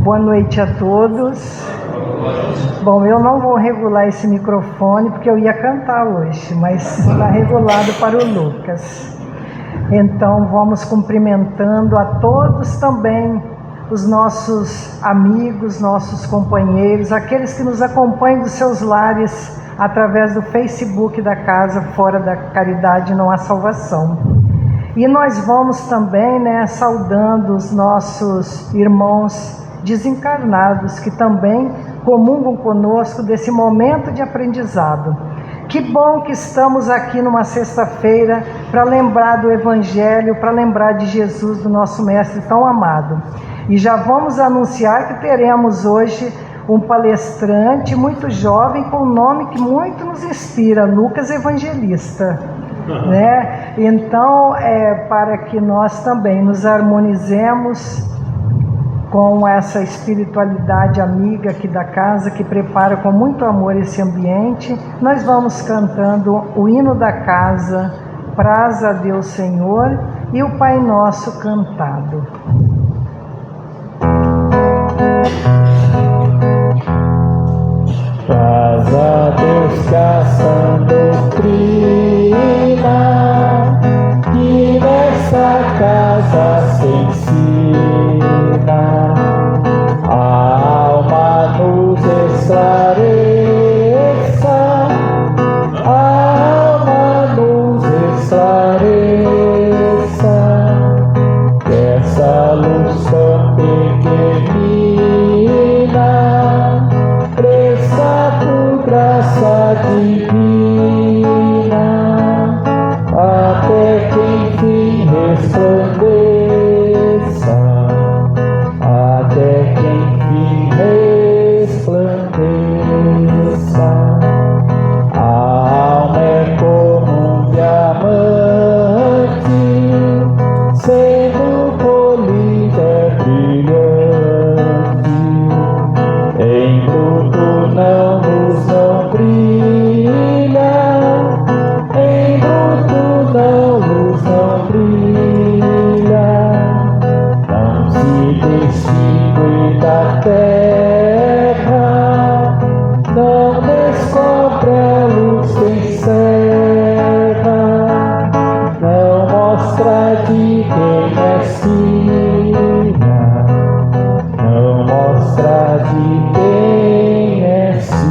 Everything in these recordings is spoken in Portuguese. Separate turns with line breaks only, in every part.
Boa noite a todos. Bom, eu não vou regular esse microfone porque eu ia cantar hoje, mas está regulado para o Lucas. Então vamos cumprimentando a todos também, os nossos amigos, nossos companheiros, aqueles que nos acompanham dos seus lares através do Facebook da Casa Fora da Caridade Não Há Salvação. E nós vamos também, saudando os nossos irmãos desencarnados que também comungam conosco desse momento de aprendizado. Que bom que estamos aqui numa sexta-feira para lembrar do Evangelho, para lembrar de Jesus, do nosso Mestre tão amado. E já vamos anunciar que teremos hoje um palestrante muito jovem com um nome que muito nos inspira, Lucas Evangelista. Então, para que nós também nos harmonizemos com essa espiritualidade amiga aqui da casa, que prepara com muito amor esse ambiente, nós vamos cantando o hino da casa, Praz a Deus Senhor, e o Pai Nosso cantado.
Praz a Deus que a sã doutrina que nessa casa se ensina, a alma nos esclareça, a alma nos esclareça, que essa luz tão pequenina cresça por graça divina, até que enfim resplandeça, até que enfim resplandeça. A alma é como um diamante, sendo polida brilhante, em bruto não luz não brilha, em bruto não luz não brilha, não se distingue da terra, não descobre a luz que encerra, não mostra de quem é filha, não mostra de quem é filha.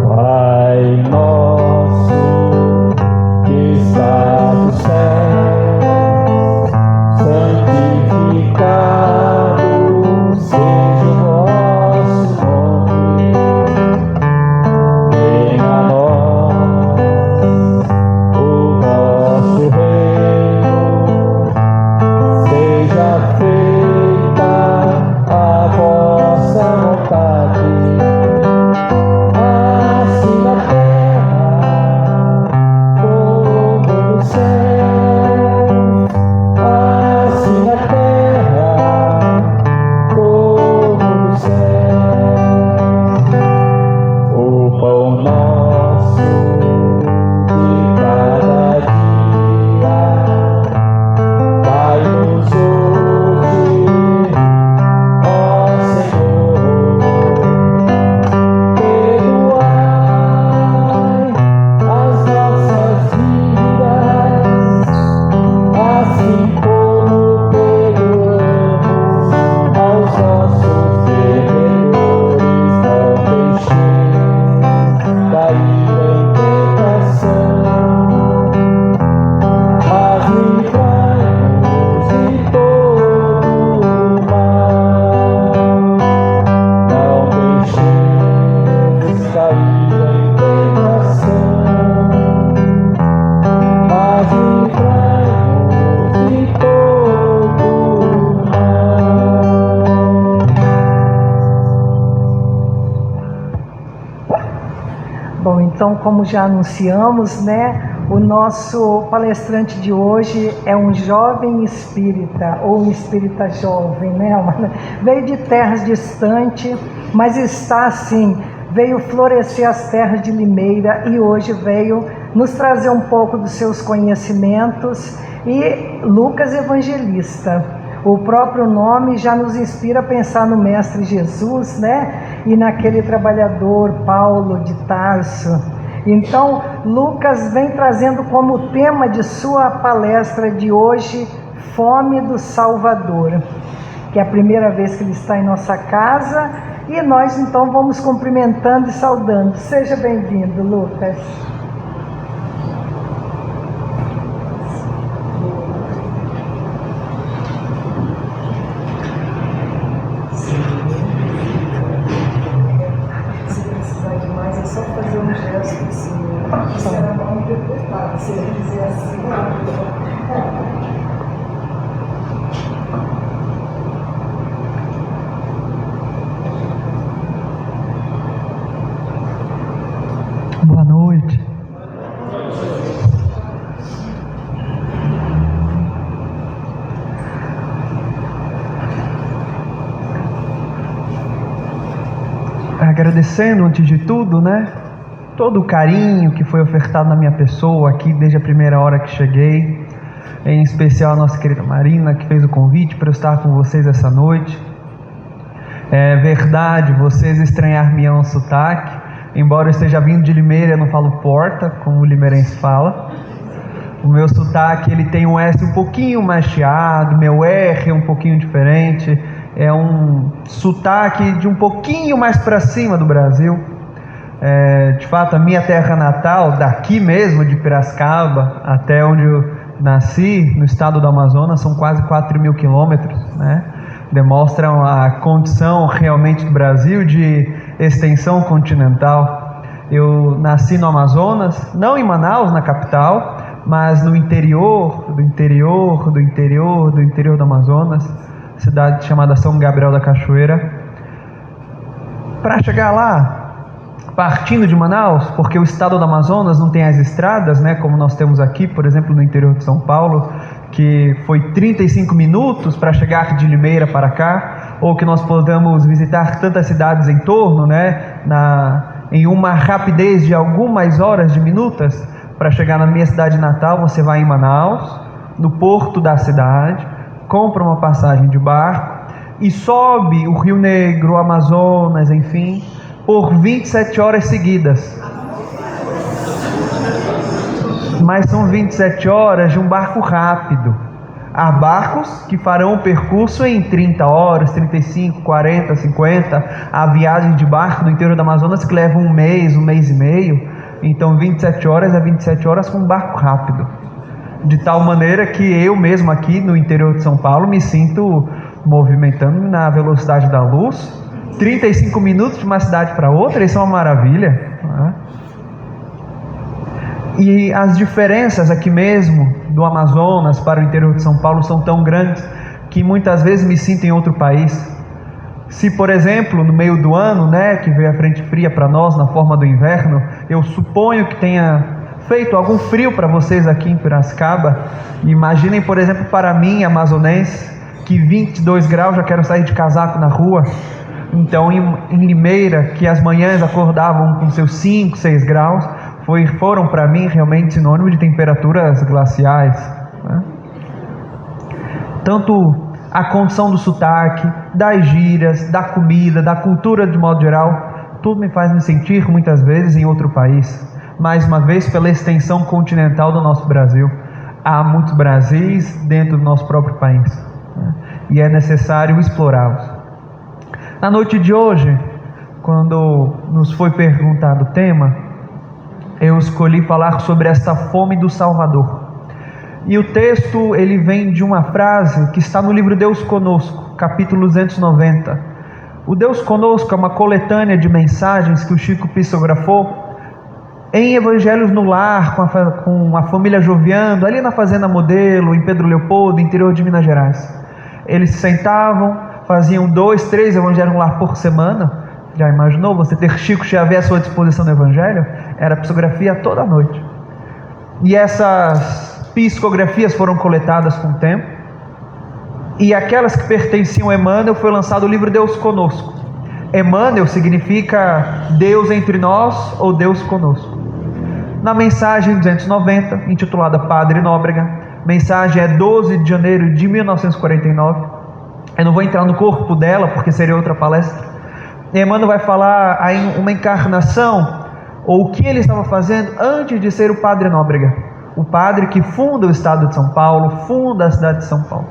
Pai nosso que está no céu, santificado seja o vosso nome. Venha a nós o vosso reino, seja feita a vossa vontade, assim na terra como no céu, assim na terra como no céu. O pão nosso de cada dia dai-nos hoje, ó Senhor. Perdoai as nossas dívidas, assim como perdoamos aos nossos devedores. Não deixeis cair em tentação, mas livrai-nos de todo mal. Não deixeis cair em tentação, mas livrai-nos de todo mal.
Bom, então, como já anunciamos, O nosso palestrante de hoje é um jovem espírita, ou um espírita jovem, né? Veio de terras distantes, mas está assim, veio florescer as terras de Limeira e hoje veio nos trazer um pouco dos seus conhecimentos. E Lucas Evangelista, o próprio nome já nos inspira a pensar no Mestre Jesus, né? E naquele trabalhador Paulo de Tarso. Então, Lucas vem trazendo como tema de sua palestra de hoje, Fome do Salvador, que é a primeira vez que ele está em nossa casa, e nós então vamos cumprimentando e saudando. Seja bem-vindo, Lucas.
Boa noite. Agradecendo antes de tudo, né? Todo o carinho que foi ofertado na minha pessoa aqui desde a primeira hora que cheguei. Em especial a nossa querida Marina, que fez o convite para eu estar com vocês essa noite. É verdade, vocês estranhar-me-ão o sotaque. Embora eu esteja vindo de Limeira, eu não falo porta, como o limeirense fala. O meu sotaque, ele tem um S um pouquinho mais chiado, meu R é um pouquinho diferente. É um sotaque de um pouquinho mais para cima do Brasil. De fato, a minha terra natal, daqui mesmo, de Piracicaba, até onde eu nasci, no estado do Amazonas, são quase 4.000 quilômetros, né? Demonstram a condição realmente do Brasil de extensão continental. Eu nasci no Amazonas, não em Manaus, na capital, mas no interior do Amazonas, cidade chamada São Gabriel da Cachoeira. Para chegar lá, partindo de Manaus, porque o estado do Amazonas não tem as estradas, né, como nós temos aqui, por exemplo, no interior de São Paulo, que foi 35 minutos para chegar de Limeira para cá, ou que nós podemos visitar tantas cidades em torno, né, em uma rapidez de algumas horas, de minutos. Para chegar na minha cidade natal, você vai em Manaus, no porto da cidade, compra uma passagem de barco e sobe o Rio Negro, o Amazonas, enfim, por 27 horas seguidas. Mas são 27 horas de um barco rápido. Há barcos que farão o percurso em 30 horas, 35, 40, 50. Há viagens de barco no interior do Amazonas que levam um mês e meio. Então 27 horas é 27 horas com um barco rápido. De tal maneira que eu mesmo aqui no interior de São Paulo me sinto movimentando na velocidade da luz. 35 minutos de uma cidade para outra, isso é uma maravilha, né? E as diferenças aqui mesmo do Amazonas para o interior de São Paulo são tão grandes que muitas vezes me sinto em outro país. Se, por exemplo, no meio do ano, né, que veio a frente fria para nós na forma do inverno, eu suponho que tenha feito algum frio para vocês aqui em Piracicaba. Imaginem, por exemplo, para mim, amazonense, que 22 graus já quero sair de casaco na rua. Então, em Limeira, que as manhãs acordavam com seus 5, 6 graus, foram para mim realmente sinônimo de temperaturas glaciais, né? Tanto a condição do sotaque, das gírias, da comida, da cultura de modo geral, tudo me faz me sentir muitas vezes em outro país. Mais uma vez, pela extensão continental do nosso Brasil. Há muitos Brasis dentro do nosso próprio país, né? E é necessário explorá-los. Na noite de hoje, quando nos foi perguntado o tema, eu escolhi falar sobre essa fome do Salvador. E o texto, ele vem de uma frase que está no livro Deus Conosco, capítulo 290. O Deus Conosco é uma coletânea de mensagens que o Chico psicografou em Evangelhos no Lar, com a família Joviando, ali na Fazenda Modelo, em Pedro Leopoldo, interior de Minas Gerais. Eles se sentavam, faziam 2, 3 Evangelhos no Lar por semana. Já imaginou você ter Chico Xavier à sua disposição no Evangelho? Era psicografia toda noite. E essas psicografias foram coletadas com o tempo. E aquelas que pertenciam a Emmanuel, foi lançado o livro Deus Conosco. Emmanuel significa Deus entre nós ou Deus conosco. Na mensagem 290, intitulada Padre Nóbrega, mensagem é 12 de janeiro de 1949. Eu não vou entrar no corpo dela, porque seria outra palestra. Emmanuel vai falar aí uma encarnação, ou o que ele estava fazendo antes de ser o Padre Nóbrega, o padre que funda o estado de São Paulo, funda a cidade de São Paulo.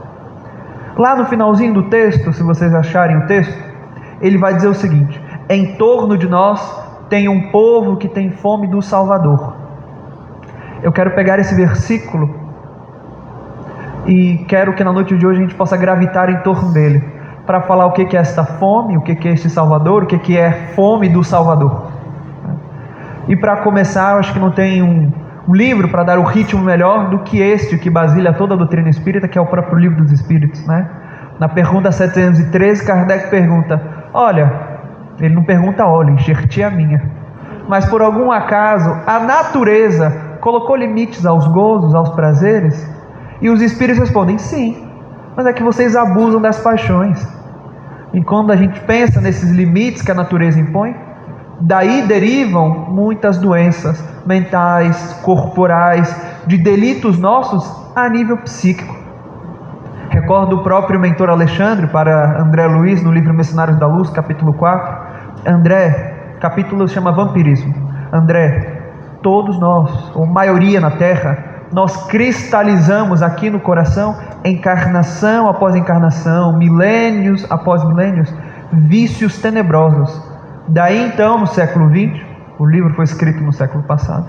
Lá no finalzinho do texto, se vocês acharem o texto, ele vai dizer o seguinte: em torno de nós tem um povo que tem fome do Salvador. Eu quero pegar esse versículo e quero que na noite de hoje a gente possa gravitar em torno dele, para falar o que é esta fome, o que é este Salvador, o que é fome do Salvador. E para começar, eu acho que não tem um livro para dar o ritmo melhor do que este, que basilha toda a doutrina espírita, que é o próprio Livro dos Espíritos, né? Na pergunta 713, Kardec pergunta, olha, ele não pergunta, olha, enxertia a minha, mas por algum acaso a natureza colocou limites aos gozos, aos prazeres? E os Espíritos respondem, sim, mas é que vocês abusam das paixões. E quando a gente pensa nesses limites que a natureza impõe, daí derivam muitas doenças mentais, corporais, de delitos nossos a nível psíquico. Recordo o próprio mentor Alexandre para André Luiz no livro Missionários da Luz, capítulo 4. André, capítulo se chama Vampirismo. André, todos nós, ou maioria na Terra, nós cristalizamos aqui no coração, encarnação após encarnação, milênios após milênios, vícios tenebrosos. Daí então, no século XX, o livro foi escrito no século passado,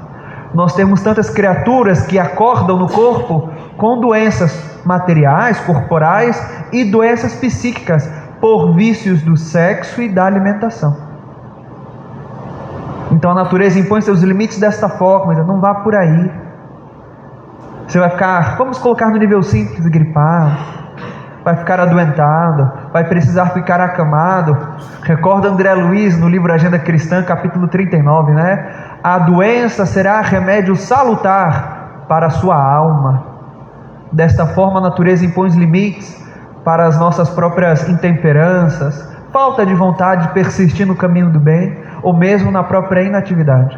nós temos tantas criaturas que acordam no corpo com doenças materiais, corporais e doenças psíquicas por vícios do sexo e da alimentação. Então a natureza impõe seus limites desta forma, não vá por aí. Você vai ficar, vamos colocar no nível simples, gripado, vai ficar adoentado, vai precisar ficar acamado. Recorda André Luiz no livro Agenda Cristã, capítulo 39, né? A doença será remédio salutar para a sua alma. Desta forma a natureza impõe os limites para as nossas próprias intemperanças, falta de vontade de persistir no caminho do bem, ou mesmo na própria inatividade.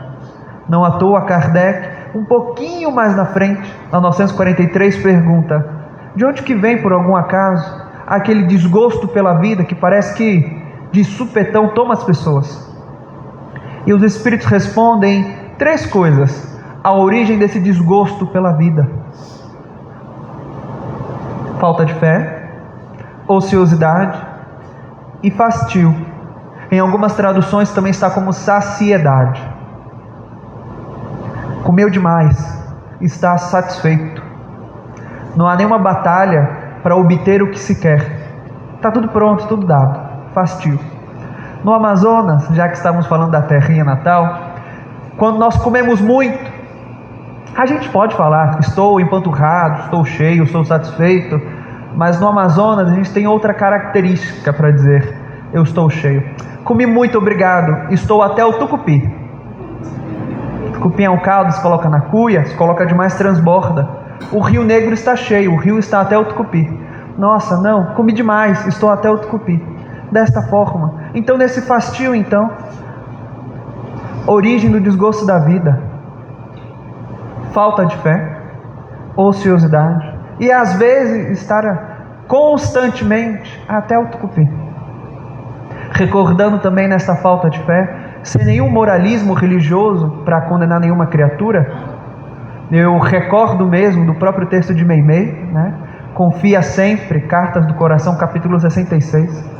Não à toa Kardec, um pouquinho mais na frente, na 943, pergunta: de onde que vem, por algum acaso, aquele desgosto pela vida que parece que de supetão toma as pessoas? E os Espíritos respondem 3 coisas: a origem desse desgosto pela vida: falta de fé, ociosidade e fastio. Em algumas traduções também está como saciedade. Comeu demais, está satisfeito. Não há nenhuma batalha para obter o que se quer. Está tudo pronto, tudo dado. Fastio. No Amazonas, já que estamos falando da terrinha natal, quando nós comemos muito, a gente pode falar, estou empanturrado, estou cheio, estou satisfeito, mas no Amazonas a gente tem outra característica para dizer, eu estou cheio. Comi muito, obrigado, estou até o tucupi. Tucupi é um caldo, se coloca na cuia, se coloca demais, transborda. O Rio Negro está cheio, o rio está até o tucupi. Nossa, não, comi demais, estou até o tucupi. Desta forma. Então, nesse fastio, então, origem do desgosto da vida, falta de fé, ociosidade, e às vezes estar constantemente até o tucupi. Recordando também nesta falta de fé, sem nenhum moralismo religioso para condenar nenhuma criatura, eu recordo mesmo do próprio texto de Meimei, né? Confia sempre, Cartas do Coração, capítulo 66.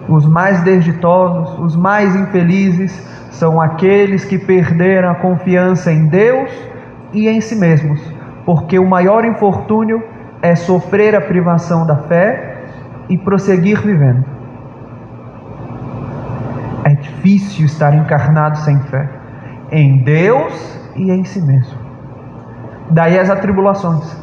Os mais desditosos, os mais infelizes, são aqueles que perderam a confiança em Deus e em si mesmos, porque o maior infortúnio é sofrer a privação da fé e prosseguir vivendo. É difícil estar encarnado sem fé em Deus e em si mesmo. Daí as atribulações.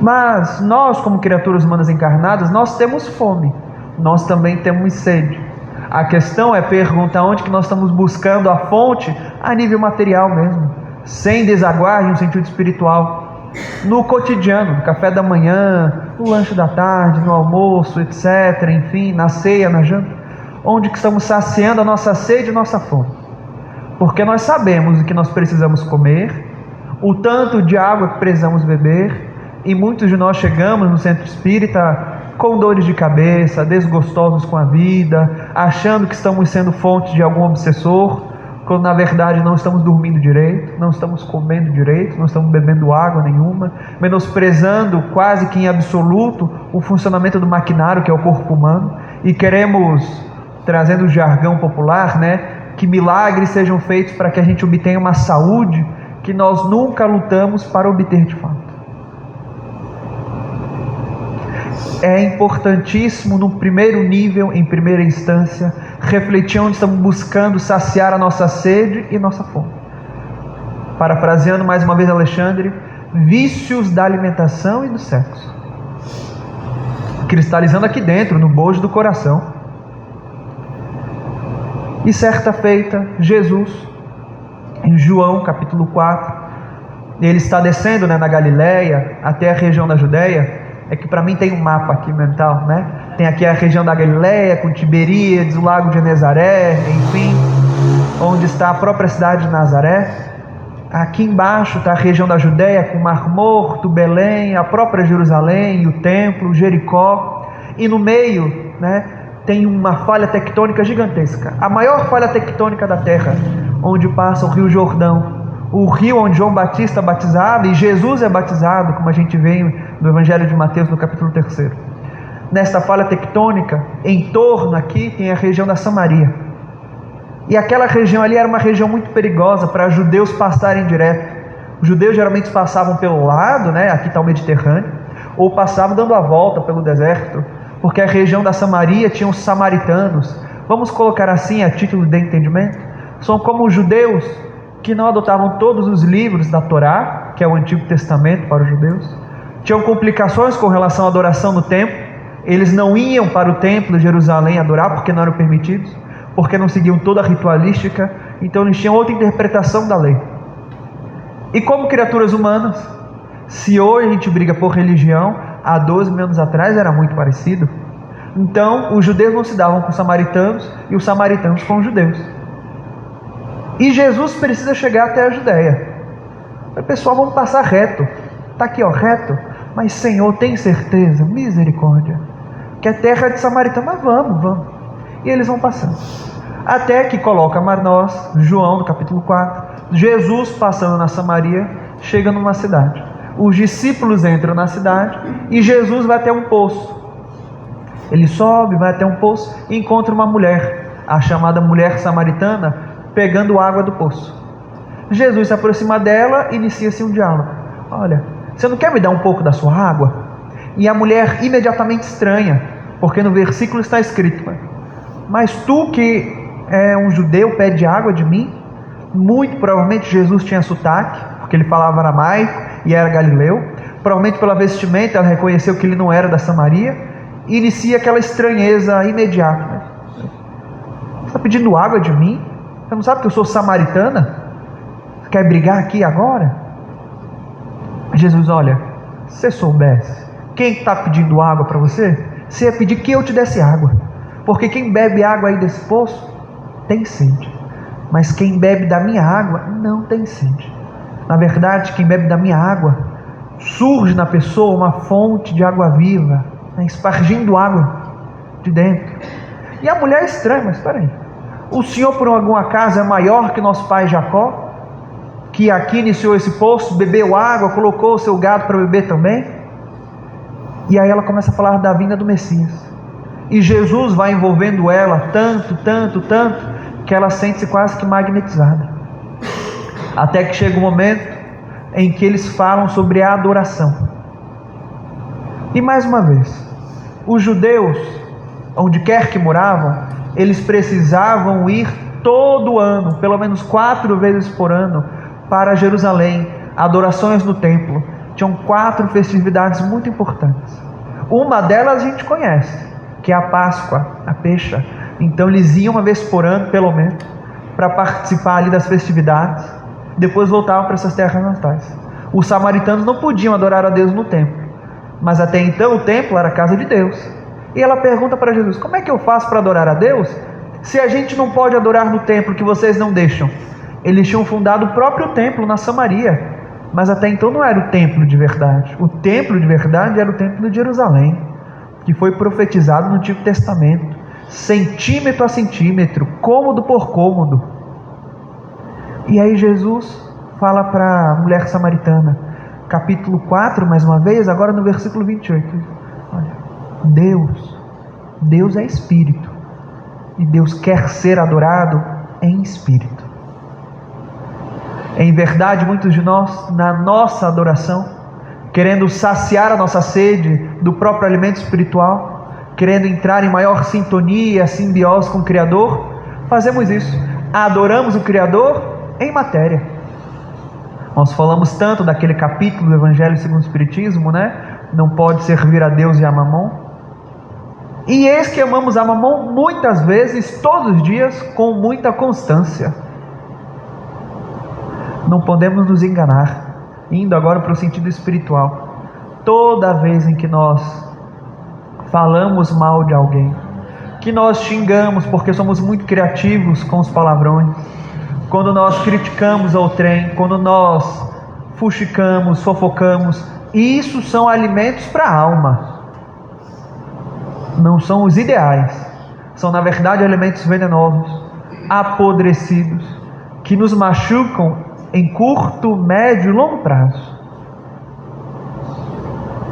Mas nós, como criaturas humanas encarnadas, nós temos fome, nós também temos sede. A questão é perguntar onde que nós estamos buscando a fonte a nível material mesmo. sem desaguar em um sentido espiritual, no cotidiano, no café da manhã, no lanche da tarde, no almoço, etc., enfim, na ceia, na janta, onde que estamos saciando a nossa sede e nossa fome. Porque nós sabemos o que nós precisamos comer, o tanto de água que precisamos beber, e muitos de nós chegamos no centro espírita com dores de cabeça, desgostosos com a vida, achando que estamos sendo fonte de algum obsessor, quando na verdade não estamos dormindo direito, não estamos comendo direito, não estamos bebendo água nenhuma, menosprezando quase que em absoluto o funcionamento do maquinário que é o corpo humano, e queremos, trazendo o jargão popular, que milagres sejam feitos para que a gente obtenha uma saúde que nós nunca lutamos para obter de fato. É importantíssimo, no primeiro nível, em primeira instância, refletir onde estamos buscando saciar a nossa sede e nossa fome. Parafraseando mais uma vez Alexandre, vícios da alimentação e do sexo. Cristalizando aqui dentro, no bojo do coração. E certa feita, Jesus, em João capítulo 4, ele está descendo na Galileia até a região da Judéia. É que para mim tem um mapa aqui mental, Tem aqui a região da Galileia, com Tiberíades, o lago de Genezaré, enfim, onde está a própria cidade de Nazaré. Aqui embaixo está a região da Judéia, com o Mar Morto, Belém, a própria Jerusalém, o templo, Jericó. E no meio, tem uma falha tectônica gigantesca, a maior falha tectônica da terra, onde passa o Rio Jordão. O rio onde João Batista batizava e Jesus é batizado, como a gente vê no Evangelho de Mateus, no capítulo 3. Nesta falha tectônica, em torno aqui, tem a região da Samaria. E aquela região ali era uma região muito perigosa para judeus passarem direto. Os judeus geralmente passavam pelo lado, aqui está o Mediterrâneo, ou passavam dando a volta pelo deserto, porque a região da Samaria tinha os samaritanos. Vamos colocar assim, a título de entendimento, são como os judeus que não adotavam todos os livros da Torá, que é o Antigo Testamento para os judeus, tinham complicações com relação à adoração no templo, eles não iam para o templo de Jerusalém adorar, porque não eram permitidos, porque não seguiam toda a ritualística, então eles tinham outra interpretação da lei. E como criaturas humanas, se hoje a gente briga por religião, há 12 mil anos atrás era muito parecido. Então os judeus não se davam com os samaritanos, e os samaritanos com os judeus. E Jesus precisa chegar até a Judéia. Pessoal, vamos passar reto. Está aqui, reto. Mas Senhor, tem certeza, misericórdia, que é terra de samaritano? Mas vamos. E eles vão passando. Até que coloca para nós, João, no capítulo 4, Jesus passando na Samaria, chega numa cidade. Os discípulos entram na cidade e Jesus vai até um poço. Ele sobe, vai até um poço e encontra uma mulher, a chamada mulher samaritana, pegando água do poço. Jesus se aproxima dela e inicia-se um diálogo. Olha, você não quer me dar um pouco da sua água? E a mulher imediatamente estranha, porque no versículo está escrito: mas tu que é um judeu pede água de mim? Muito provavelmente Jesus tinha sotaque, porque ele falava aramaico e era galileu. Provavelmente pela vestimenta ela reconheceu que ele não era da Samaria, e inicia aquela estranheza imediata. Você está pedindo água de mim? Você não sabe que eu sou samaritana? Você quer brigar aqui agora? Jesus, olha, se você soubesse quem está pedindo água para você, você ia pedir que eu te desse água. Porque quem bebe água aí desse poço tem sede. Mas quem bebe da minha água não tem sede. Na verdade, quem bebe da minha água, surge na pessoa uma fonte de água viva, espargindo água de dentro. E a mulher é estranha, mas espera aí. O Senhor, por algum acaso, é maior que nosso pai Jacó, que aqui iniciou esse poço, bebeu água, colocou o seu gado para beber também? E aí ela começa a falar da vinda do Messias. E Jesus vai envolvendo ela tanto, que ela sente-se quase que magnetizada. Até que chega um momento em que eles falam sobre a adoração. E mais uma vez, os judeus, onde quer que moravam, eles precisavam ir todo ano, pelo menos 4 vezes por ano, para Jerusalém, adorações no templo. Tinham 4 festividades muito importantes. Uma delas a gente conhece, que é a Páscoa, a Pecha. Então eles iam uma vez por ano, pelo menos, para participar ali das festividades. depois voltavam para essas terras natais. Os samaritanos não podiam adorar a Deus no templo, mas até então o templo era a casa de Deus. E ela pergunta para Jesus: como é que eu faço para adorar a Deus se a gente não pode adorar no templo que vocês não deixam? Eles tinham fundado o próprio templo na Samaria, mas até então não era o templo de verdade. O templo de verdade era o templo de Jerusalém, que foi profetizado no Antigo Testamento, centímetro a centímetro, cômodo por cômodo. E aí Jesus fala para a mulher samaritana, capítulo 4, mais uma vez, agora no versículo 28. Olha, Deus é Espírito, e Deus quer ser adorado em Espírito. Em verdade, muitos de nós, na nossa adoração, querendo saciar a nossa sede do próprio alimento espiritual, querendo entrar em maior sintonia, simbiose com o Criador, fazemos isso. Adoramos o Criador em matéria. Nós falamos tanto daquele capítulo do Evangelho segundo o Espiritismo, né? Não pode servir a Deus e a Mamon. E eis que amamos a Mamon muitas vezes, todos os dias, com muita constância. Não podemos nos enganar. Indo agora para o sentido espiritual, toda vez em que nós falamos mal de alguém, que nós xingamos porque somos muito criativos com os palavrões, quando nós criticamos outrem, quando nós fuxicamos, fofocamos, isso são alimentos para a alma, não são os ideais, são na verdade alimentos venenosos, apodrecidos, que nos machucam em curto, médio e longo prazo.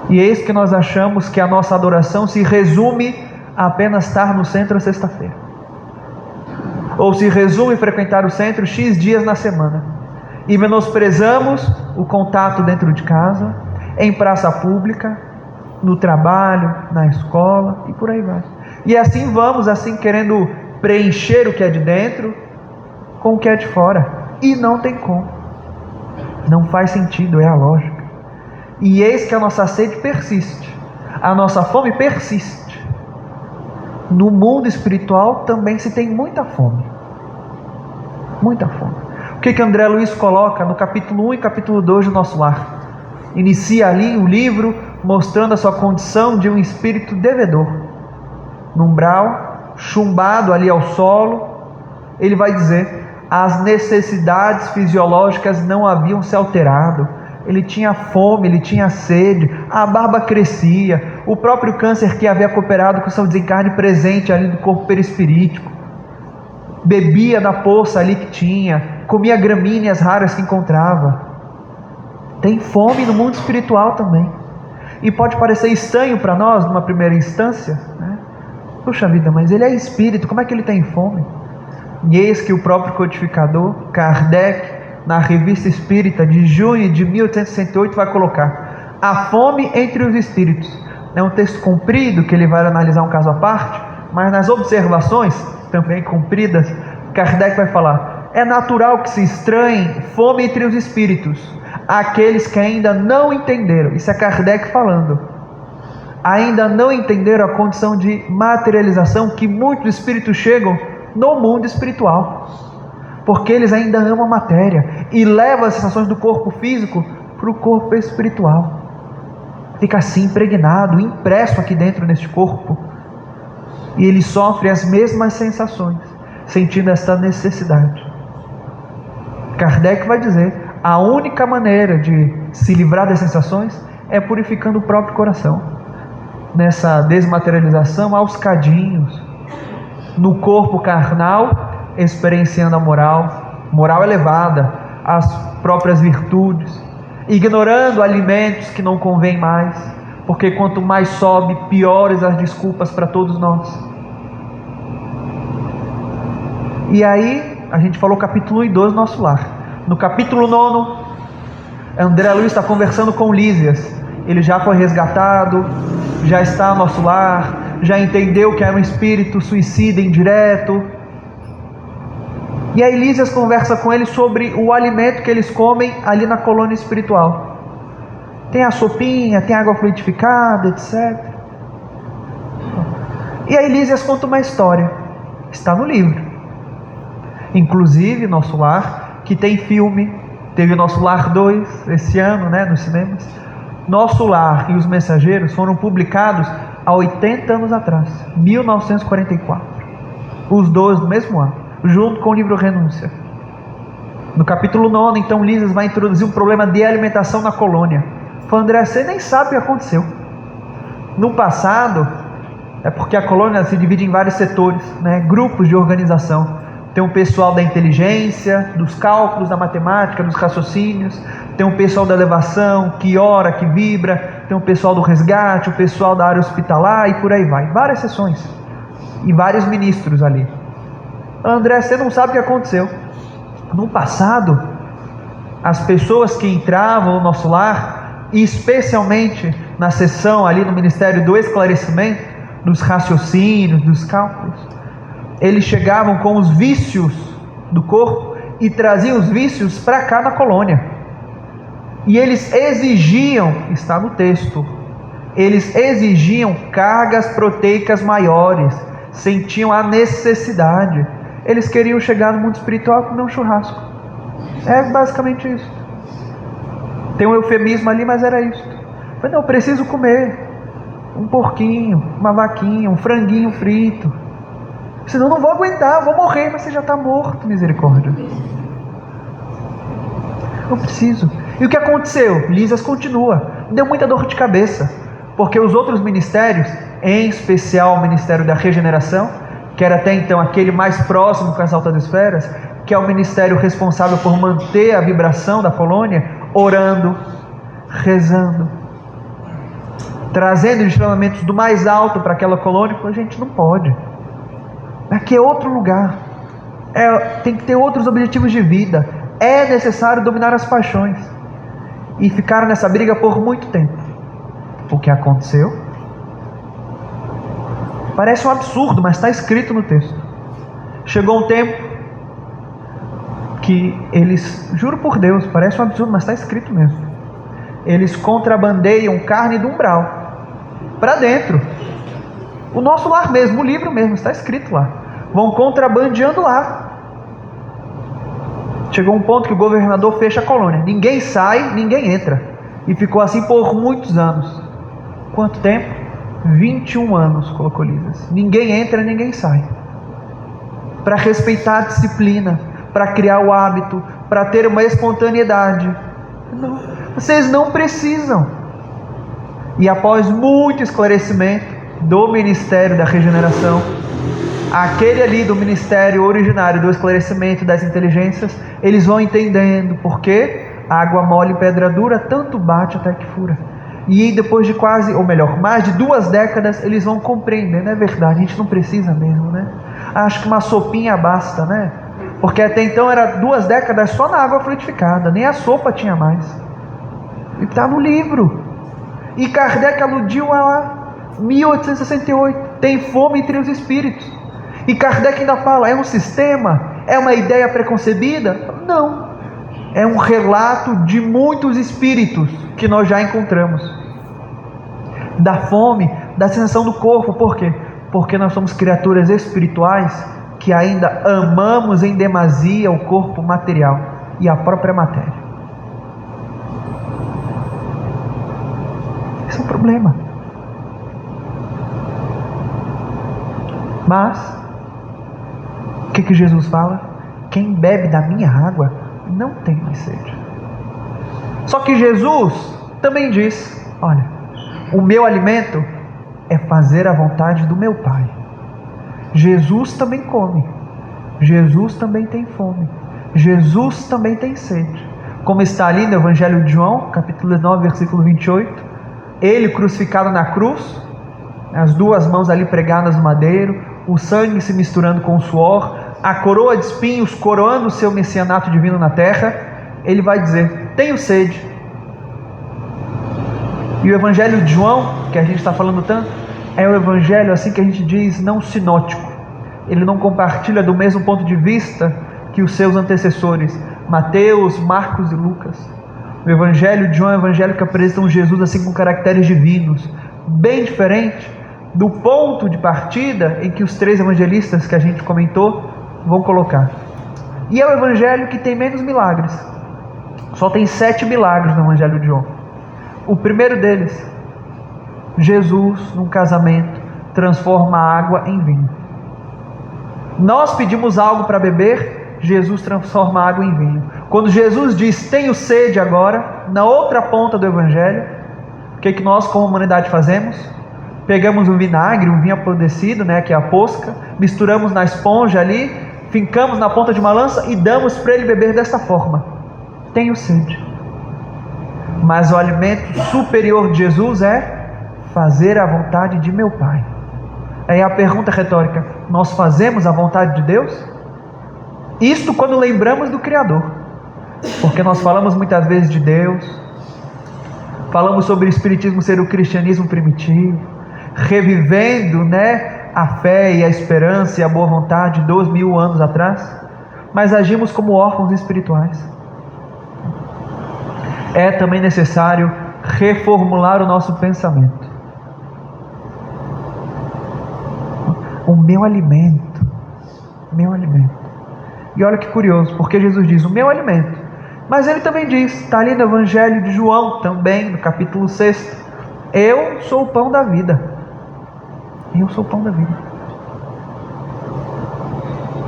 E eis que nós achamos que a nossa adoração se resume a apenas estar no centro a sexta-feira, ou se resume a frequentar o centro X dias na semana, e menosprezamos o contato dentro de casa, em praça pública, no trabalho, na escola e por aí vai. E assim vamos, assim querendo preencher o que é de dentro com o que é de fora. E não tem como, não faz sentido, é a lógica. E eis que a nossa sede persiste, a nossa fome persiste. No mundo espiritual também se tem muita fome, muita fome. O que André Luiz coloca no capítulo 1 e capítulo 2 do Nosso Lar? Inicia ali o livro mostrando a sua condição de um espírito devedor, no umbral, chumbado ali ao solo. Ele vai dizer: as necessidades fisiológicas não haviam se alterado. Ele tinha fome, ele tinha sede, a barba crescia, o próprio câncer que havia cooperado com o seu desencarne presente ali do corpo perispirítico, bebia da poça ali que tinha, comia gramíneas raras que encontrava. Tem fome no mundo espiritual também. E pode parecer estranho para nós numa primeira instância, né? Puxa vida, mas ele é espírito, como é que ele tem fome? E eis que o próprio codificador, Kardec, na Revista Espírita de junho de 1868, vai colocar: a fome entre os espíritos. É um texto comprido que ele vai analisar um caso à parte, mas nas observações, também compridas, Kardec vai falar: é natural que se estranhe fome entre os espíritos, aqueles que ainda não entenderam. Isso é Kardec falando. Ainda não entenderam a condição de materialização que muitos espíritos chegam no mundo espiritual, porque eles ainda amam a matéria e levam as sensações do corpo físico para o corpo espiritual. Fica assim impregnado, impresso aqui dentro neste corpo, e ele sofre as mesmas sensações, sentindo esta necessidade. Kardec vai dizer: a única maneira de se livrar das sensações é purificando o próprio coração, nessa desmaterialização aos cadinhos, no corpo carnal, experienciando a moral elevada, as próprias virtudes, ignorando alimentos que não convém mais, porque quanto mais sobe, piores as desculpas para todos nós. E aí, a gente falou capítulo 1 e 2 do Nosso Lar. No capítulo 9, André Luiz está conversando com Lísias. Ele já foi resgatado, já está no Nosso Lar, já entendeu que era um espírito suicida indireto. E aí Lísias conversa com ele sobre o alimento que eles comem ali na colônia espiritual. Tem a sopinha, tem água fluidificada, etc. E aí Lísias conta uma história, está no livro, inclusive Nosso Lar, que tem filme, Teve o Nosso Lar 2 esse ano, né, nos cinemas. Nosso Lar e Os Mensageiros foram publicados há 80 anos atrás, 1944. Os dois no mesmo ano, junto com o livro Renúncia. No capítulo 9, então, Lisas vai introduzir um problema de alimentação na colônia. Fala, André, você nem sabe o que aconteceu. No passado, é porque a colônia se divide em vários setores, né, grupos de organização. Tem um pessoal da inteligência, dos cálculos, da matemática, dos raciocínios. Tem um pessoal da elevação, que ora, que vibra. Tem um pessoal do resgate, o pessoal da área hospitalar e por aí vai. Várias sessões. E vários ministros ali. André, você não sabe o que aconteceu. No passado, as pessoas que entravam no Nosso Lar, e especialmente na sessão ali no Ministério do Esclarecimento, dos raciocínios, dos cálculos, eles chegavam com os vícios do corpo e traziam os vícios para cá na colônia. E eles exigiam, está no texto, eles exigiam cargas proteicas maiores, sentiam a necessidade. Eles queriam chegar no mundo espiritual e comer um churrasco. É basicamente isso. Tem um eufemismo ali, mas era isso. Mas não, eu preciso comer um porquinho, uma vaquinha, um franguinho frito. Senão não vou aguentar, vou morrer. Mas você já está morto, misericórdia. Eu preciso. E o que aconteceu? Lisas continua. Deu muita dor de cabeça. Porque os outros ministérios, em especial o Ministério da Regeneração, que era até então aquele mais próximo com as altas esferas, que é o ministério responsável por manter a vibração da colônia, orando, rezando, trazendo ensinamentos do mais alto para aquela colônia. A gente não pode. Aqui é outro lugar. Tem que ter outros objetivos de vida. É necessário dominar as paixões. E ficaram nessa briga por muito tempo. O que aconteceu? Parece um absurdo, mas está escrito no texto. Chegou um tempo que eles, juro por Deus, parece um absurdo, mas está escrito mesmo. Eles contrabandeiam carne do umbral para dentro. O Nosso Lar mesmo, o livro mesmo, está escrito lá. Vão contrabandeando lá. Chegou um ponto que o governador fecha a colônia. Ninguém sai, ninguém entra. E ficou assim por muitos anos. Quanto tempo? 21 anos, colocou Lisas. Ninguém entra, ninguém sai. Para respeitar a disciplina, para criar o hábito, para ter uma espontaneidade. Não, vocês não precisam. E após muito esclarecimento do Ministério da Regeneração, aquele ali do Ministério originário do Esclarecimento das Inteligências, eles vão entendendo porque água mole e pedra dura tanto bate até que fura. E depois de quase, ou melhor, mais de 2 décadas, eles vão compreender, não é verdade? A gente não precisa mesmo, né? Acho que uma sopinha basta, né? Porque até então era 2 décadas só na água frutificada, nem a sopa tinha mais. E está no livro. E Kardec aludiu a 1868, tem fome entre os espíritos. E Kardec ainda fala, é um sistema? É uma ideia preconcebida? Não. É um relato de muitos espíritos que nós já encontramos. Da fome, da sensação do corpo. Por quê? Porque nós somos criaturas espirituais que ainda amamos em demasia o corpo material e a própria matéria. Esse é um problema. Mas o que Jesus fala? Quem bebe da minha água não tem mais sede. Só que Jesus também diz, olha, o meu alimento é fazer a vontade do meu Pai. Jesus também come. Jesus também tem fome. Jesus também tem sede. Como está ali no Evangelho de João, capítulo 9, versículo 28, ele crucificado na cruz, as 2 mãos ali pregadas no madeiro, o sangue se misturando com o suor, a coroa de espinhos coroando o seu messianato divino na terra, ele vai dizer, tenho sede. E o Evangelho de João, que a gente está falando tanto, é o Evangelho assim que a gente diz, não sinótico. Ele não compartilha do mesmo ponto de vista que os seus antecessores, Mateus, Marcos e Lucas. O Evangelho de João é um Evangelho que apresenta um Jesus assim com caracteres divinos, bem diferente do ponto de partida em que os 3 evangelistas que a gente comentou vão colocar. E é o Evangelho que tem menos milagres. Só tem 7 milagres no Evangelho de João. O primeiro deles, Jesus, num casamento, transforma a água em vinho. Nós pedimos algo para beber, Jesus transforma a água em vinho. Quando Jesus diz, tenho sede agora, na outra ponta do Evangelho, o que nós como humanidade fazemos? Pegamos um vinagre, um vinho apodrecido, que é a posca, misturamos na esponja ali, fincamos na ponta de uma lança e damos para ele beber desta forma. Tenho sede. Mas o alimento superior de Jesus é fazer a vontade de meu Pai. Aí a pergunta retórica, nós fazemos a vontade de Deus? Isto quando lembramos do Criador. Porque nós falamos muitas vezes de Deus, falamos sobre o Espiritismo ser o cristianismo primitivo, revivendo a fé e a esperança e a boa vontade de 2000 anos atrás, mas agimos como órfãos espirituais. É também necessário reformular o nosso pensamento. O meu alimento. E olha que curioso, porque Jesus diz, o meu alimento. Mas ele também diz, está ali no Evangelho de João, também, no capítulo 6, eu sou o pão da vida. Eu sou o pão da vida.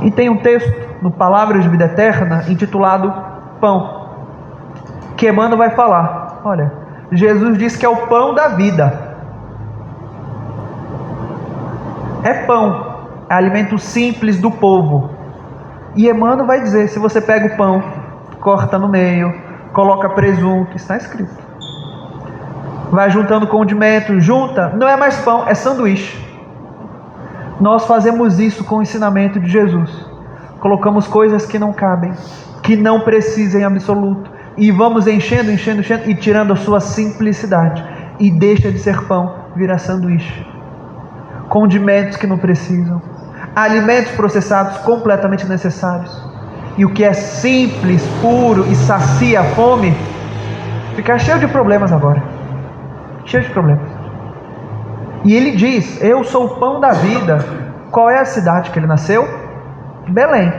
E tem um texto no Palavras de Vida Eterna, intitulado Pão, que Emmanuel vai falar. Olha, Jesus diz que é o pão da vida. É pão, é alimento simples do povo. E Emmanuel vai dizer, se você pega o pão, corta no meio, coloca presunto, está escrito. Vai juntando condimento, junta, não é mais pão, é sanduíche. Nós fazemos isso com o ensinamento de Jesus. Colocamos coisas que não cabem, que não precisam em absoluto, e vamos enchendo e tirando a sua simplicidade, e deixa de ser pão, vira sanduíche. Condimentos que não precisam, alimentos processados completamente necessários, e o que é simples, puro e sacia a fome, fica cheio de problemas agora, cheio de problemas. E ele diz, eu sou o pão da vida. Qual é a cidade que ele nasceu? Belém.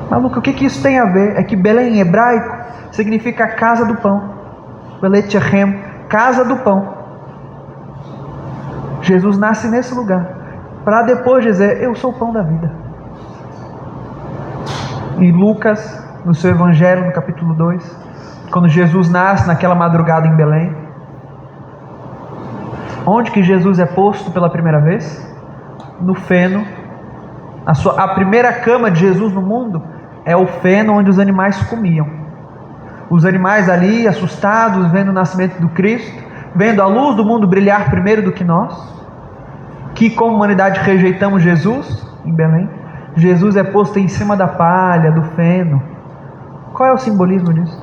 Maluco, o que isso tem a ver? É que Belém em hebraico significa casa do pão. Beletchem, casa do pão. Jesus nasce nesse lugar, para depois dizer, eu sou o pão da vida. E Lucas, no seu Evangelho, no capítulo 2, quando Jesus nasce naquela madrugada em Belém, onde que Jesus é posto pela primeira vez? No feno. A primeira cama de Jesus no mundo é o feno onde os animais comiam. Os animais ali, assustados, vendo o nascimento do Cristo, vendo a luz do mundo brilhar primeiro do que nós, que como humanidade rejeitamos Jesus em Belém. Jesus é posto em cima da palha, do feno. Qual é o simbolismo disso?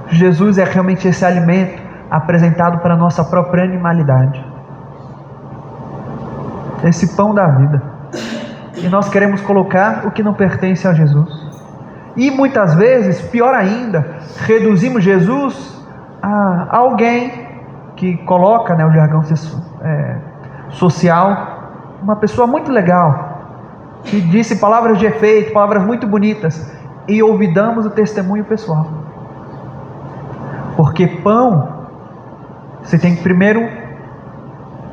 Jesus é realmente esse alimento apresentado para a nossa própria animalidade, esse pão da vida. E nós queremos colocar o que não pertence a Jesus. E muitas vezes, pior ainda, reduzimos Jesus a alguém que coloca, o jargão social, uma pessoa muito legal, que disse palavras de efeito, palavras muito bonitas, e olvidamos o testemunho pessoal. Porque pão, você tem que primeiro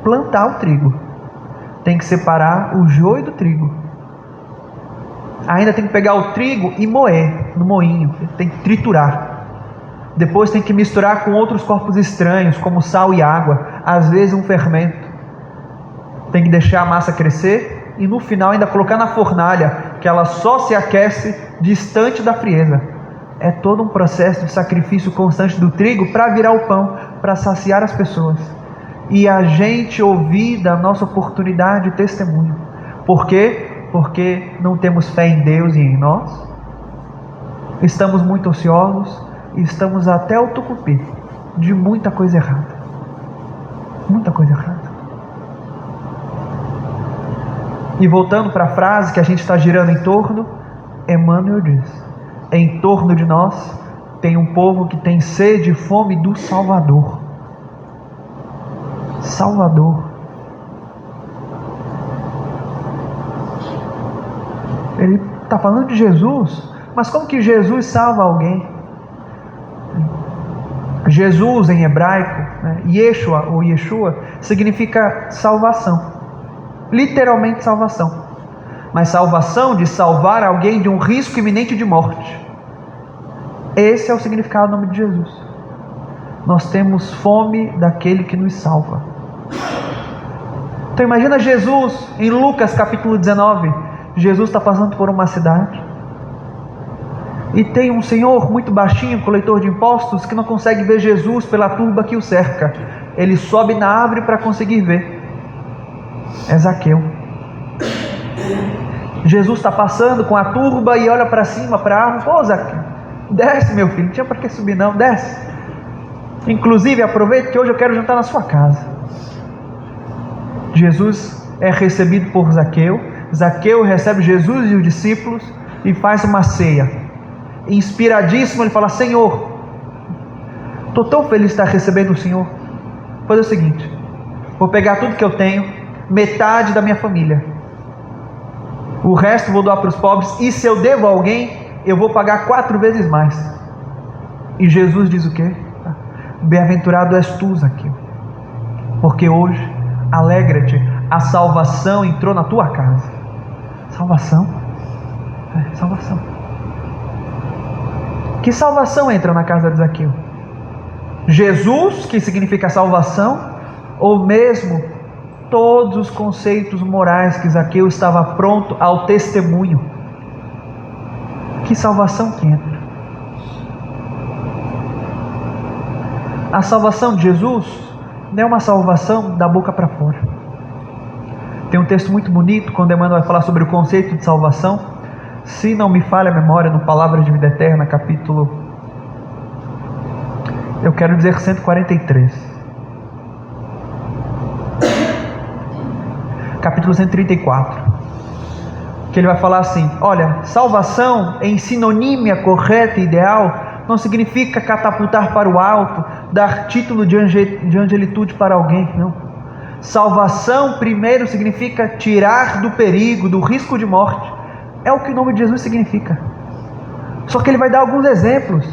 plantar o trigo, tem que separar o joio do trigo, ainda tem que pegar o trigo e moer no moinho, tem que triturar, depois tem que misturar com outros corpos estranhos, como sal e água, às vezes um fermento, tem que deixar a massa crescer e no final ainda colocar na fornalha, que ela só se aquece distante da frieza. É todo um processo de sacrifício constante do trigo para virar o pão, para saciar as pessoas. E a gente ouvir da nossa oportunidade de testemunho. Por quê? Porque não temos fé em Deus e em nós. Estamos muito ociosos e estamos até o tucupi de muita coisa errada. Muita coisa errada. E voltando para a frase que a gente está girando em torno, Emmanuel diz: em torno de nós tem um povo que tem sede e fome do Salvador. Salvador. Ele está falando de Jesus, Mas como que Jesus salva alguém? Jesus em hebraico, né, Yeshua ou Yeshua, significa salvação. Literalmente salvação. Mas salvação de salvar alguém de um risco iminente de morte. Esse é o significado do nome de Jesus. Nós temos fome daquele que nos salva. Então imagina Jesus em Lucas capítulo 19. Jesus está passando por uma cidade e tem um senhor muito baixinho, coletor de impostos, que não consegue ver Jesus pela turba que o cerca. Ele sobe na árvore para conseguir ver. É Zaqueu. Jesus está passando com a turba e olha para cima, para a árvore. Pô, Zaqueu, desce, meu filho, não tinha para que subir não, desce. Inclusive aproveita que hoje eu quero jantar na sua casa. Jesus é recebido por Zaqueu. Zaqueu recebe Jesus e os discípulos e faz uma ceia. Inspiradíssimo, ele fala: Senhor, estou tão feliz de estar recebendo o Senhor. Vou fazer o seguinte: vou pegar tudo que eu tenho, metade da minha família, o resto vou doar para os pobres, e se eu devo a alguém, eu vou pagar 4 vezes mais. E Jesus diz o quê? Bem-aventurado és tu, Zaqueu, porque hoje, alegra-te, a salvação entrou na tua casa. Salvação? Salvação. Que salvação entra na casa de Zaqueu? Jesus, que significa salvação, ou mesmo todos os conceitos morais que Zaqueu estava pronto ao testemunho? Que salvação que entra? A salvação de Jesus não é uma salvação da boca para fora. Tem um texto muito bonito quando Emmanuel vai falar sobre o conceito de salvação. Se não me falha a memória, no Palavras de Vida Eterna, capítulo, eu quero dizer 143. Capítulo 134. Que ele vai falar assim: olha, salvação em sinonímia correta e ideal não significa catapultar para o alto, dar título de angelitude para alguém, não. Salvação primeiro significa tirar do perigo, do risco de morte. É o que o nome de Jesus significa. Só que ele vai dar alguns exemplos.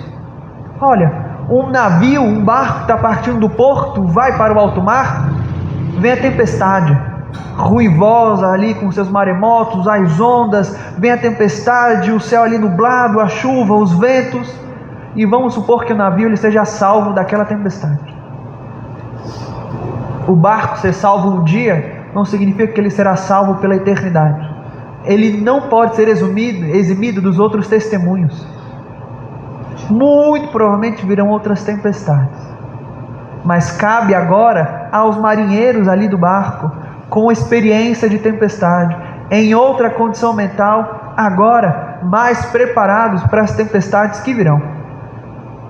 Olha, um navio, um barco que está partindo do porto, vai para o alto mar, vem a tempestade ruivosa ali com seus maremotos, as ondas, vem a tempestade, o céu ali nublado, a chuva, os ventos, e vamos supor que o navio ele seja salvo daquela tempestade. O barco ser salvo um dia não significa que ele será salvo pela eternidade. Ele não pode ser eximido dos outros testemunhos. Muito provavelmente virão outras tempestades, mas cabe agora aos marinheiros ali do barco, com experiência de tempestade, em outra condição mental, agora mais preparados para as tempestades que virão.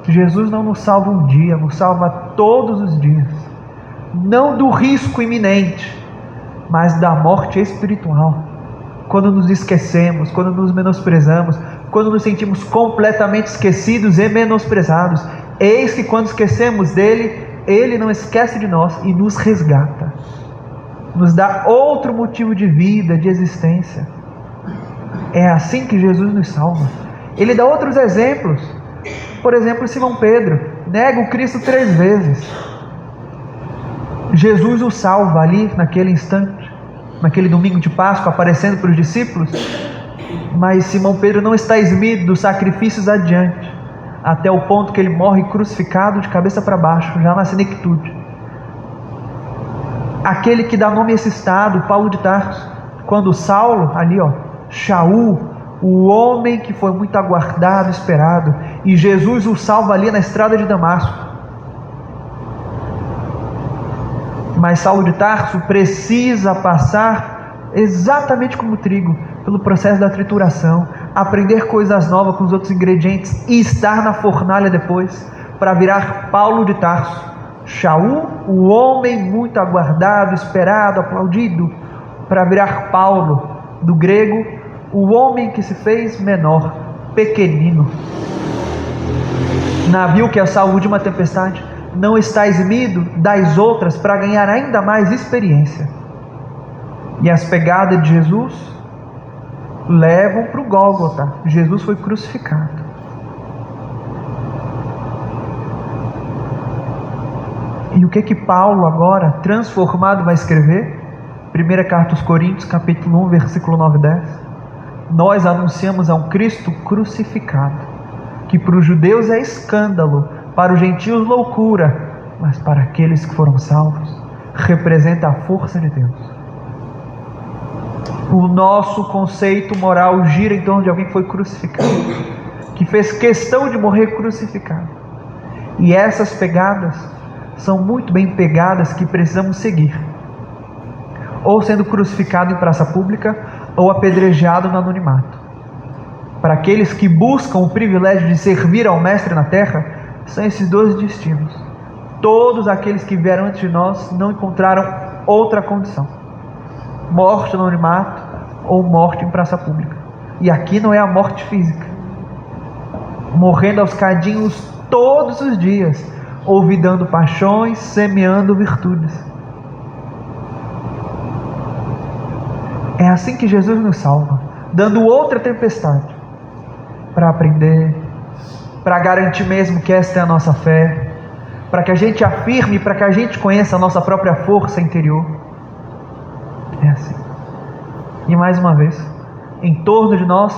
Jesus não nos salva um dia, nos salva todos os dias, não do risco iminente, mas da morte espiritual. Quando nos esquecemos, quando nos menosprezamos, quando nos sentimos completamente esquecidos e menosprezados, eis que quando esquecemos dele, ele não esquece de nós e nos resgata, nos dá outro motivo de vida, de existência. É assim que Jesus nos salva. Ele dá outros exemplos. Por exemplo, Simão Pedro nega o Cristo 3 vezes. Jesus o salva ali naquele instante, naquele domingo de Páscoa, aparecendo para os discípulos. Mas Simão Pedro não está eximido dos sacrifícios adiante, até o ponto que ele morre crucificado de cabeça para baixo, já na senectude. Aquele que dá nome a esse estado, Paulo de Tarso, quando Saulo, ali Shaul, o homem que foi muito aguardado, esperado, e Jesus o salva ali na estrada de Damasco. Mas Saulo de Tarso precisa passar exatamente como o trigo, pelo processo da trituração, aprender coisas novas com os outros ingredientes e estar na fornalha depois, para virar Paulo de Tarso. Shaul, o homem muito aguardado, esperado, aplaudido, para virar Paulo, do grego, o homem que se fez menor, pequenino. Navio que é salvo de uma tempestade não está eximido das outras para ganhar ainda mais experiência. E as pegadas de Jesus levam para o Gólgota. Jesus foi crucificado. E o que Paulo agora, transformado, vai escrever? 1 carta aos Coríntios, capítulo 1, versículo 9 e 10. Nós anunciamos a um Cristo crucificado, que para os judeus é escândalo, para os gentios loucura, mas para aqueles que foram salvos, representa a força de Deus. O nosso conceito moral gira em torno de alguém que foi crucificado, que fez questão de morrer crucificado. E essas pegadas são muito bem pegadas que precisamos seguir, ou sendo crucificado em praça pública, ou apedrejado no anonimato. Para aqueles que buscam o privilégio de servir ao Mestre na terra, são esses dois destinos. Todos aqueles que vieram antes de nós não encontraram outra condição: morte no anonimato ou morte em praça pública. E aqui não é a morte física, morrendo aos cadinhos todos os dias, olvidando paixões, semeando virtudes. É assim que Jesus nos salva, dando outra tempestade para aprender, para garantir mesmo que esta é a nossa fé, para que a gente afirme, para que a gente conheça a nossa própria força interior. É assim. E mais uma vez, em torno de nós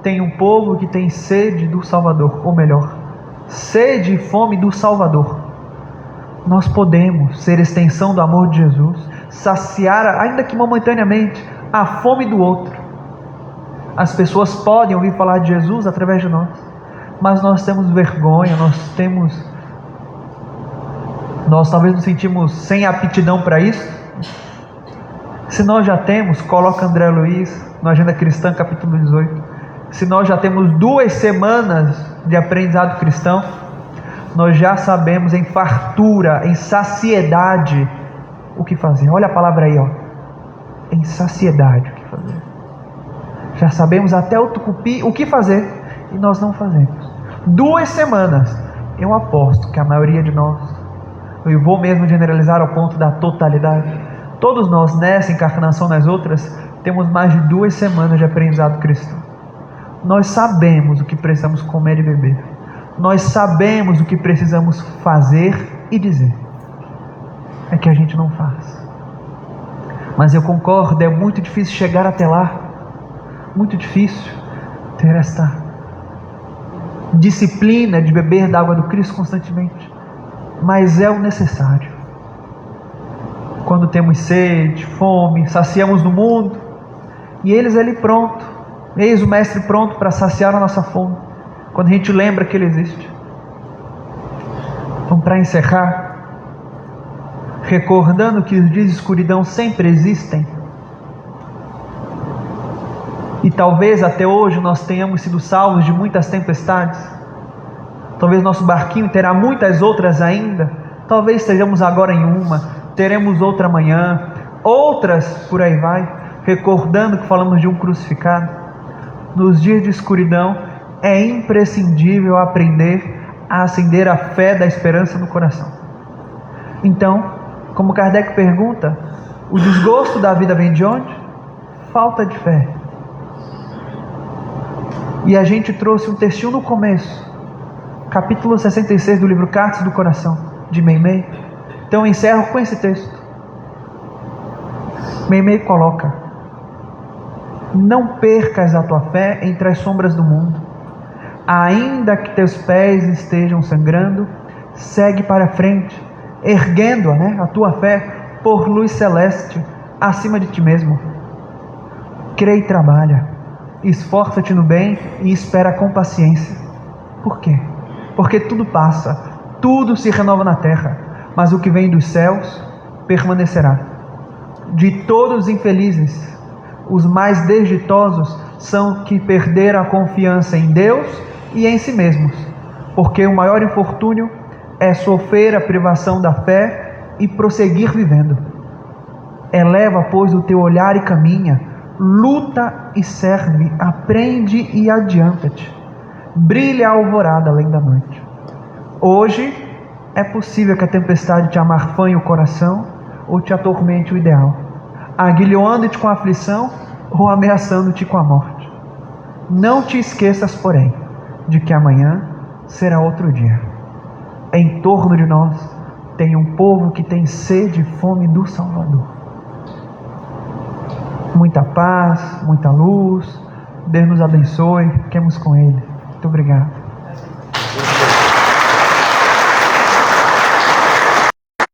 tem um povo que tem sede do Salvador, ou melhor, sede e fome do Salvador. Nós podemos ser extensão do amor de Jesus, saciar, ainda que momentaneamente, a fome do outro. As pessoas podem ouvir falar de Jesus através de nós, mas nós temos vergonha, nós talvez nos sentimos sem aptidão para isso. Se nós já temos, coloca André Luiz no Agenda Cristã, capítulo 18. Se nós já temos 2 semanas de aprendizado cristão, nós já sabemos em fartura, em saciedade, o que fazer. Olha a palavra aí, ó. Em saciedade, o que fazer. Já sabemos até o tucupi o que fazer, e nós não fazemos. 2 semanas, eu aposto que a maioria de nós, eu vou mesmo generalizar ao ponto da totalidade, todos nós nessa encarnação, nas outras, temos mais de 2 semanas de aprendizado cristão. Nós sabemos o que precisamos comer e beber. Nós sabemos o que precisamos fazer e dizer. É que a gente não faz. Mas eu concordo, é muito difícil chegar até lá. Muito difícil ter esta disciplina de beber da água do Cristo constantemente. Mas é o necessário. Quando temos sede, fome, saciamos no mundo, e eles ali pronto, eis o Mestre pronto para saciar a nossa fome, quando a gente lembra que Ele existe. Então, para encerrar, recordando que os dias de escuridão sempre existem, e talvez até hoje nós tenhamos sido salvos de muitas tempestades, talvez nosso barquinho terá muitas outras ainda, talvez estejamos agora em uma, teremos outra amanhã, outras por aí vai, recordando que falamos de um crucificado. Nos dias de escuridão é imprescindível aprender a acender a fé da esperança no coração. Então, como Kardec pergunta, o desgosto da vida vem de onde? Falta de fé. E a gente trouxe um textinho no começo, capítulo 66 do livro Cartas do Coração, de Meimei. Então eu encerro com esse texto. Meimei coloca: não percas a tua fé entre as sombras do mundo. Ainda que teus pés estejam sangrando, segue para frente, erguendo-a, a tua fé por luz celeste acima de ti mesmo. Crê e trabalha, esforça-te no bem e espera com paciência. Por quê? Porque tudo passa, tudo se renova na terra, mas o que vem dos céus permanecerá. De todos os infelizes, os mais desditosos são que perderam a confiança em Deus e em si mesmos, porque o maior infortúnio é sofrer a privação da fé e prosseguir vivendo. Eleva, pois, o teu olhar e caminha, luta e serve, aprende e adianta-te. Brilha a alvorada além da noite. Hoje é possível que a tempestade te amarfanhe o coração ou te atormente o ideal, aguilhoando-te com a aflição ou ameaçando-te com a morte. Não te esqueças, porém, de que amanhã será outro dia. Em torno de nós tem um povo que tem sede e fome do Salvador. Muita paz, muita luz. Deus nos abençoe. Fiquemos com Ele. Muito obrigado.